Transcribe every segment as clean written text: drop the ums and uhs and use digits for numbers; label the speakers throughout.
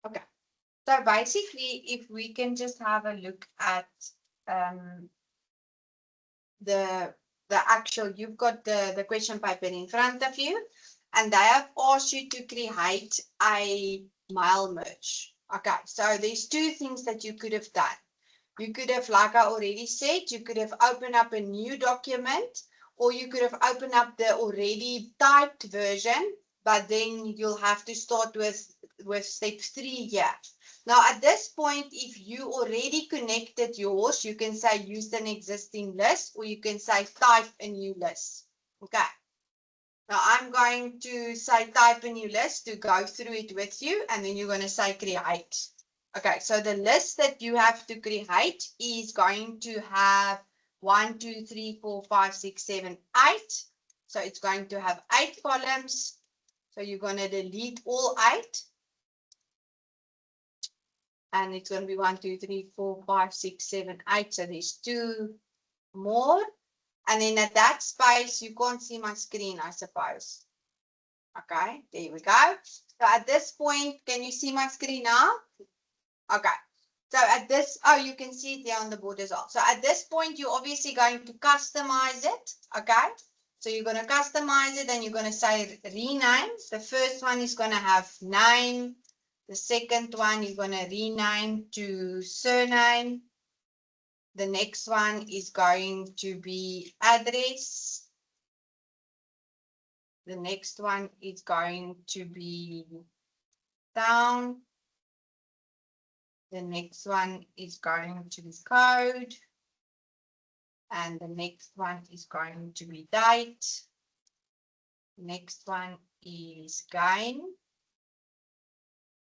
Speaker 1: Okay. So basically, if we can just have a look at um, the actual, you've got the question paper in front of you, and they have asked you to create a mail merge. Okay, so there's two things that you could have done. You could have, like I already said, you could have opened up a new document, or you could have opened up the already typed version, but then you'll have to start with step 3 here. Now, at this point, if you already connected yours, you can say use an existing list, or you can say type a new list. Okay. Now, I'm going to say type a new list to go through it with you, and then you're going to say create. Okay, so the list that you have to create is going to have 1, 2, 3, 4, 5, 6, 7, 8. So it's going to have 8 columns. So you're going to delete all 8. And it's going to be 1, 2, 3, 4, 5, 6, 7, 8. So there's 2 more. And then at that space, you can't see my screen, I suppose. Okay, there we go. So at this point, can you see my screen now? Okay. So at this, oh, you can see it there on the board as well. So at this point, you're obviously going to customize it. Okay. So you're going to customize it and you're going to say rename. The first one is going to have name. The second one, you're going to rename to surname. The next one is going to be address. The next one is going to be town. The next one is going to be code. And the next one is going to be date. Next one is gain.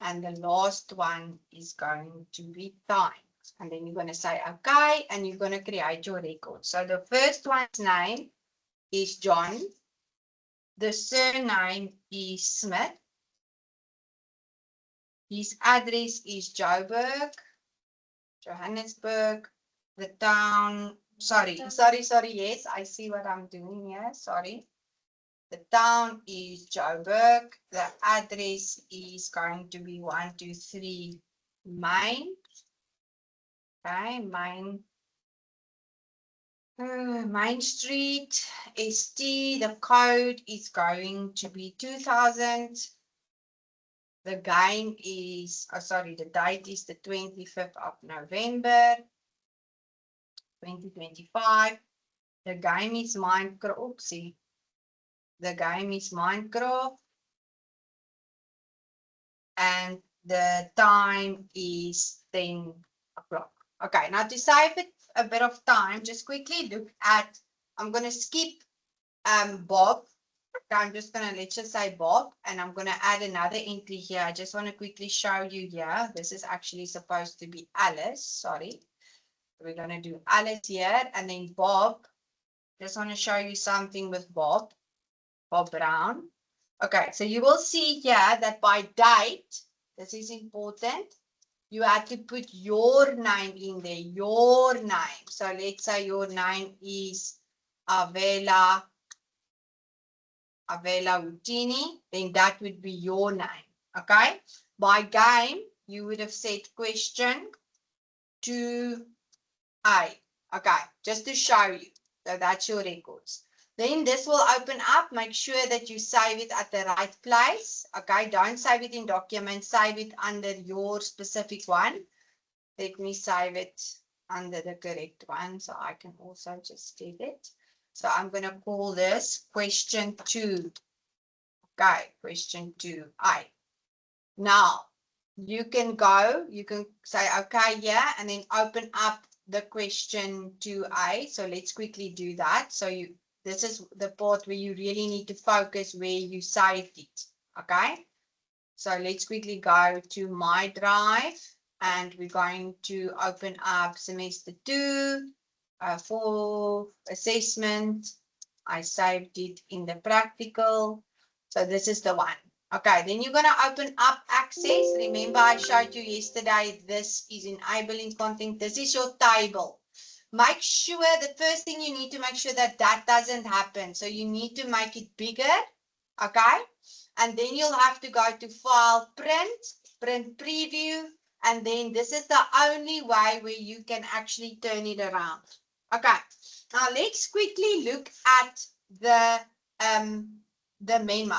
Speaker 1: And the last one is going to be time. And then you're going to say, okay, and you're going to create your record. So the first one's name is John. The surname is Smith. His address is Joburg, Johannesburg. The town, sorry, yes, I see what I'm doing here, sorry. The town is Joburg. The address is going to be 123 Main. Okay, Main Street, ST. The code is going to be 2000. The game is, the date is the 25th of November, 2025. The game is Minecraft. Oopsie. The game is Minecraft. And the time is 10 o'clock. Okay, now to save it a bit of time, just quickly look at, I'm going to skip Bob. I'm just going to, let's just say Bob, and I'm going to add another entry here. I just want to quickly show you here. This is actually supposed to be Alice. Sorry. We're going to do Alice here, and then Bob. Just want to show you something with Bob. Bob Brown. Okay, so you will see here that by date, this is important, you have to put your name in there, your name. So let's say your name is Avela Houtini, then that would be your name. Okay, by game, you would have said question 2A. Okay, just to show you. So that's your records. Then this will open up. Make sure that you save it at the right place. Okay, don't save it in documents. Save it under your specific one. Let me save it under the correct one so I can also just get it. So I'm going to call this question 2. Okay, question 2A. Now, you can go, you can say, okay, yeah, and then open up the question 2A. So let's quickly do that. So this is the part where you really need to focus where you saved it. Okay. So let's quickly go to my drive and we're going to open up semester 2 for assessment. I saved it in the practical. So this is the one. Okay, then you're going to open up access. Remember, I showed you yesterday, this is enabling content. This is your table. Make sure, the first thing you need to make sure that that doesn't happen. So you need to make it bigger. Okay, and then you'll have to go to file, print, print preview, and then this is the only way where you can actually turn it around. Okay, now let's quickly look at the memo.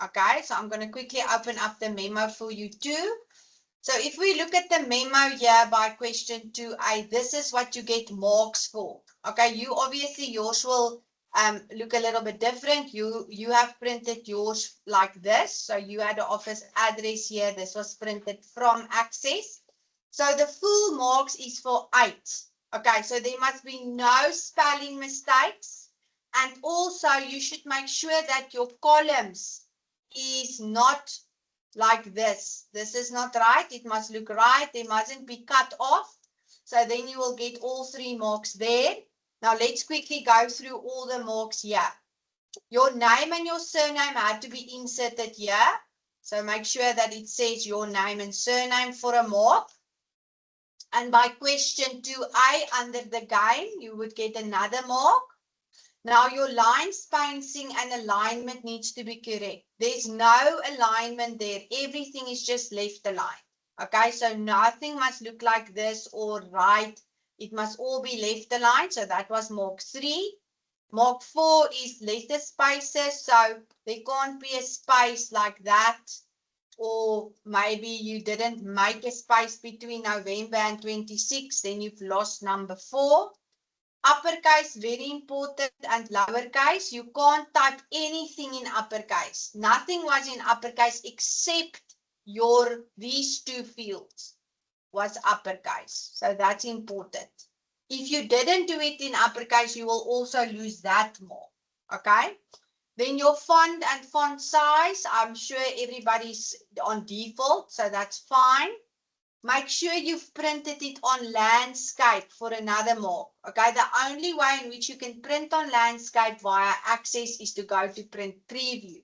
Speaker 1: Okay, so I'm going to quickly open up the memo for you too. So if we look at the memo here by question 2A, this is what you get marks for. Okay, you obviously, yours will look a little bit different. You have printed yours like this. So you had the office address here. This was printed from Access. So the full marks is for 8. Okay, so there must be no spelling mistakes. And also you should make sure that your columns is not like this. This is not right. It must look right. They mustn't be cut off. So then you will get all 3 marks there. Now let's quickly go through all the marks here. Your name and your surname had to be inserted here. So make sure that it says your name and surname for a mark. And by question 2A under the game, you would get another mark. Now your line spacing and alignment needs to be correct. There's no alignment there. Everything is just left aligned. Okay, so nothing must look like this or right. It must all be left aligned. So that was mark 3. Mark 4 is letter spaces. So there can't be a space like that. Or maybe you didn't make a space between November and 26. Then you've lost number 4. Uppercase, very important, and lowercase. You can't type anything in uppercase. Nothing was in uppercase except these 2 fields was uppercase. So that's important. If you didn't do it in uppercase, you will also lose that mark. Okay. Then your font and font size, I'm sure everybody's on default, so that's fine. Make sure you've printed it on landscape for another mark. Okay, the only way in which you can print on landscape via Access is to go to print preview.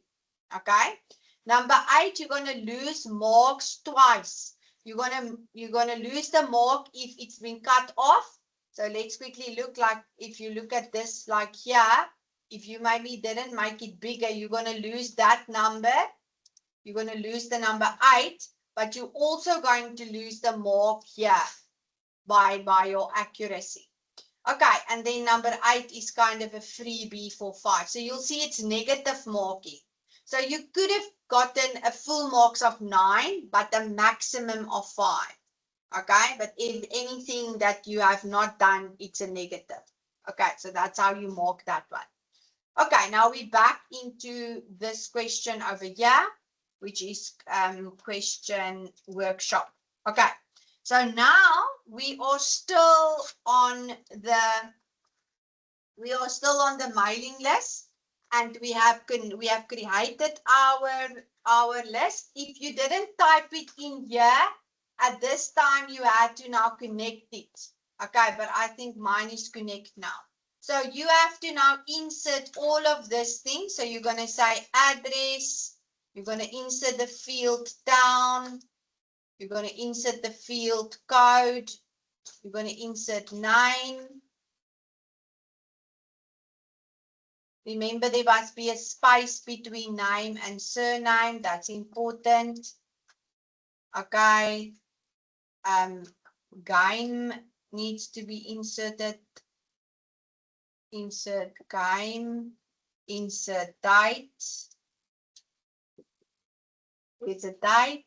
Speaker 1: Okay, number 8, you're going to lose marks twice. You're gonna lose the mark if it's been cut off. So let's quickly look, like if you look at this like here, if you maybe didn't make it bigger, you're going to lose that number. You're going to lose the number 8. But you're also going to lose the mark here by your accuracy. Okay, and then number 8 is kind of a freebie for 5. So you'll see it's negative marking. So you could have gotten a full marks of 9, but a maximum of 5. Okay, but if anything that you have not done, it's a negative. Okay, so that's how you mark that one. Okay, now we're back into this question over here, which is question workshop. Okay, so now we are still on the mailing list, and we have created our list. If you didn't type it in here at this time, you had to now connect it. Okay, but I think mine is connect now. So you have to now insert all of this thing. So you're going to say address. You're going to insert the field town. You're going to insert the field code. You're going to insert name. Remember, there must be a space between name and surname. That's important. Okay. Game needs to be inserted. Insert game. Insert date. With a date.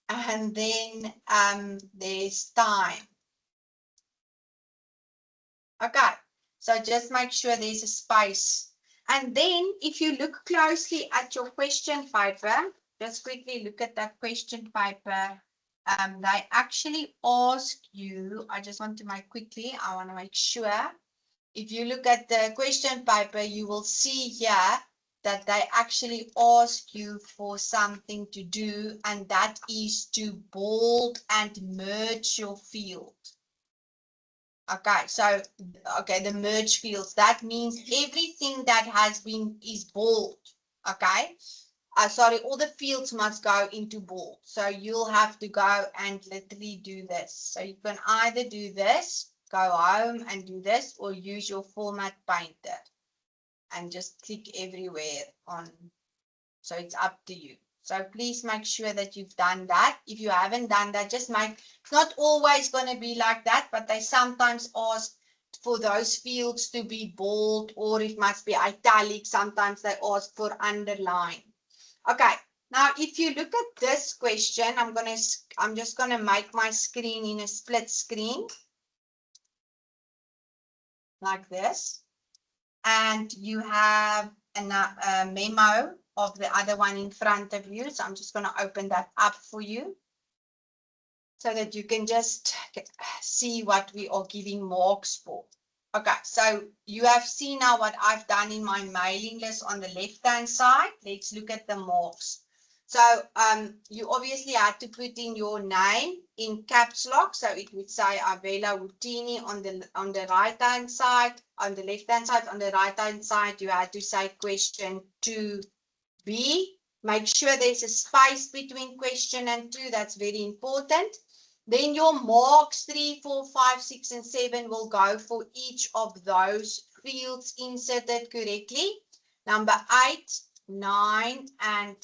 Speaker 1: And then there's time. Okay, so just make sure there's a space. And then if you look closely at your question paper, just quickly look at that question paper. They actually ask you, I just want to make quickly, I want to make sure. If you look at the question paper, you will see here that they actually ask you for something to do, and that is to bold and merge your field. Okay, so the merge fields, that means everything that is bold. Okay, sorry, all the fields must go into bold. So you'll have to go and literally do this. So you can either do this, go home and do this, or use your format painter and just click everywhere on. So it's up to you. So please make sure that you've done that. If you haven't done that, just it's not always going to be like that, but they sometimes ask for those fields to be bold, or it must be italic. Sometimes they ask for underline. Okay. Now, if you look at this question, I'm just going to make my screen in a split screen like this. And you have a memo of the other one in front of you. So I'm just going to open that up for you so that you can just see what we are giving marks for. Okay, so you have seen now what I've done in my mailing list on the left-hand side. Let's look at the marks. So you obviously had to put in your name in caps lock. So it would say Avella Wutini on the right-hand side. On the left-hand side, on the right-hand side, you had to say question 2B. Make sure there's a space between question and 2. That's very important. Then your marks 3, 4, 5, 6, and 7 will go for each of those fields inserted correctly. Number 8, 9, and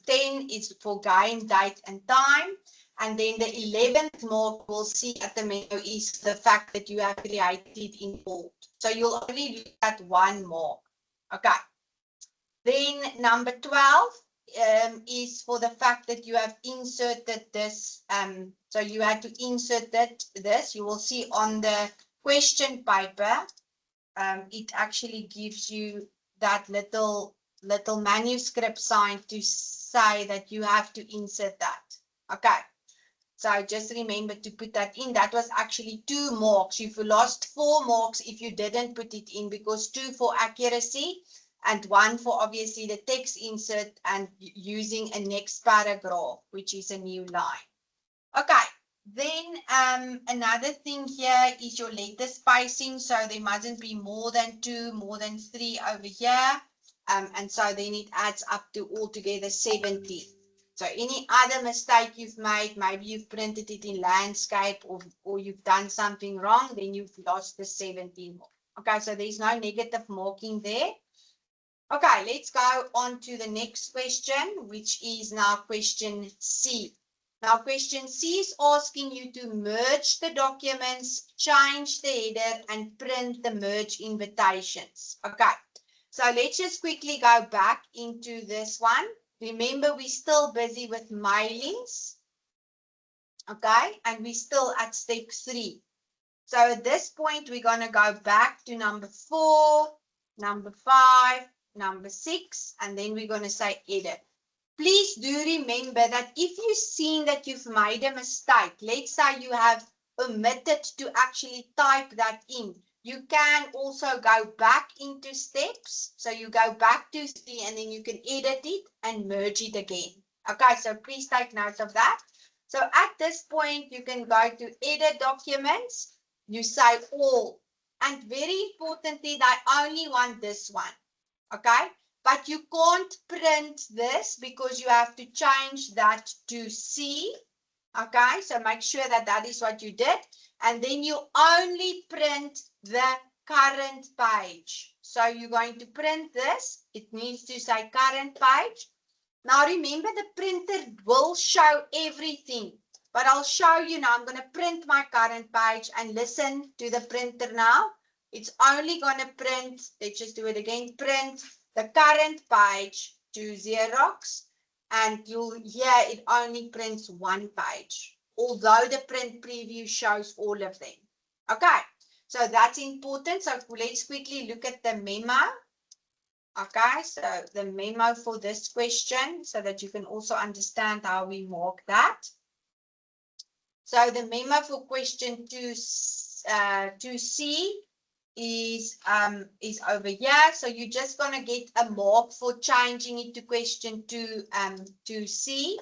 Speaker 1: 10 is for game, date, and time. And then the 11th mark we'll see at the menu is the fact that you have created in bold. So you'll only look at one mark. Okay. Then number 12 is for the fact that you have inserted this. So you had to insert this. You will see on the question paper, it actually gives you that little manuscript sign to say that you have to insert that. Okay. So just remember to put that in. That was actually 2 marks. You've lost 4 marks if you didn't put it in, because 2 for accuracy and 1 for obviously the text insert and using a next paragraph, which is a new line. Okay. Then another thing here is your letter spacing. So there mustn't be more than 2, more than 3 over here. And so then it adds up to altogether 17. So any other mistake you've made, maybe you've printed it in landscape or you've done something wrong, then you've lost the 17 mark. Okay, so there's no negative marking there. Okay, let's go on to the next question, which is now question C. Now, question C is asking you to merge the documents, change the header, and print the merge invitations. Okay, so let's just quickly go back into this one. Remember, we're still busy with mailings. Okay, and we're still at step 3. So at this point, we're going to go back to number 4, number 5, number 6, and then we're going to say edit. Please do remember that if you've seen that you've made a mistake, let's say you have omitted to actually type that in, you can also go back into steps. So you go back to 3 and then you can edit it and merge it again. Okay, so please take note of that. So at this point, you can go to edit documents. You say all. And very importantly, they only want this one. Okay. But you can't print this because you have to change that to C. Okay, so make sure that that is what you did. And then you only print the current page. So you're going to print this. It needs to say current page. Now remember, the printer will show everything. But I'll show you now. I'm going to print my current page and listen to the printer now. It's only going to print, let's just do it again, print the current page to Xerox, and you'll hear it only prints one page, although the print preview shows all of them. Okay, so that's important. So let's quickly look at the memo. Okay, so the memo for this question, so that you can also understand how we mark that. So the memo for question 2C is over here. So you're just going to get a mark for changing it to question 2C.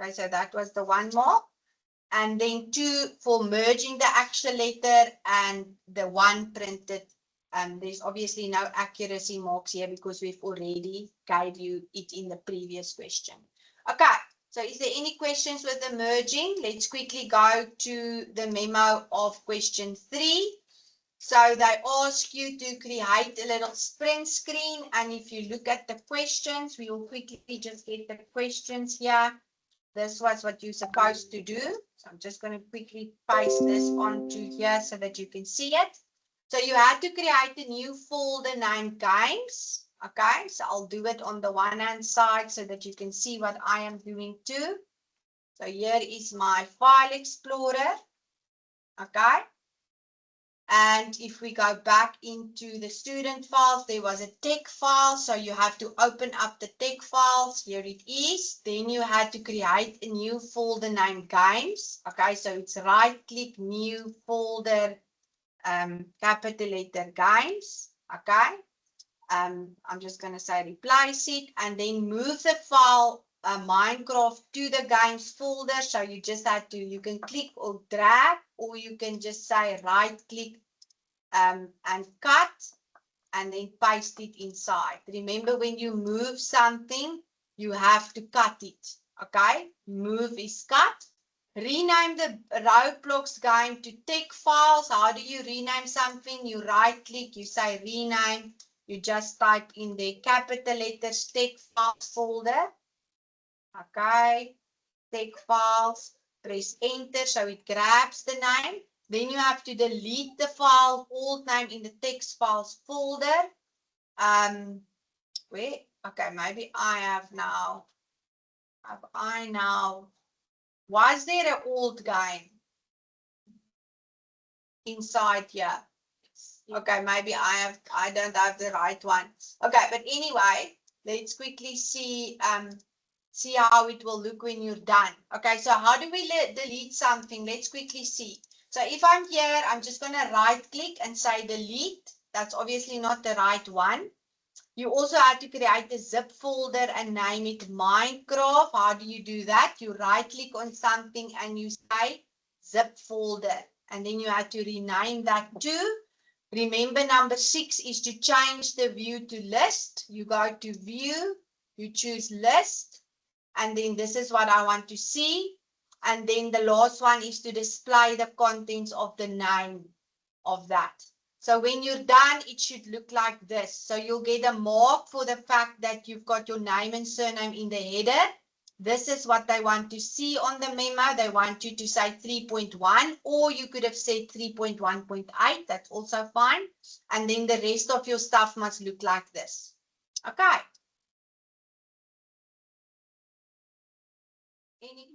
Speaker 1: Okay, so that was the 1 mark. And then 2 for merging the actual letter, and the 1 printed. There's obviously no accuracy marks here because we've already gave you it in the previous question. Okay, so is there any questions with the merging? Let's quickly go to the memo of question 3. So they ask you to create a little sprint screen. And if you look at the questions, we will quickly just get the questions here. This was what you're supposed to do. So I'm just going to quickly paste this onto here so that you can see it. So you had to create a new folder named games. Okay, so I'll do it on the one hand side so that you can see what I am doing too. So here is my file explorer. Okay. And if we go back into the student files, there was a text file. So you have to open up the text files. Here it is. Then you had to create a new folder named games. Okay, so it's right click, new folder, capital letter games. Okay. I'm just going to say replace it and then move the file Minecraft to the games folder. So you just have to, you can click or drag, or you can just say right click and cut and then paste it inside. Remember, when you move something, you have to cut it. Okay, move is cut. Rename the Roblox game to text files. How do you rename something? You right click, you say rename. You just type in the capital letters text files folder. Okay, text files, press enter so it grabs the name. Then you have to delete the file, old name in the text files folder. Wait, okay, maybe I have now. Was there an old game inside here? Okay, maybe I don't have the right one. Okay, but anyway, let's quickly see how it will look when you're done. Okay, so how do we delete something? Let's quickly see. So if I'm here, I'm just going to right click and say delete. That's obviously not the right one. You also have to create a zip folder and name it Minecraft. How do you do that? You right click on something and you say zip folder. And then you have to rename that to. Remember, number 6 is to change the view to list. You go to view, you choose list, and then this is what I want to see. And then the last one is to display the contents of the name of that. So when you're done, it should look like this. So you'll get a mark for the fact that you've got your name and surname in the header. This is what they want to see on the memo. They want you to say 3.1, or you could have said 3.1.8. That's also fine. And then the rest of your stuff must look like this. Okay. Any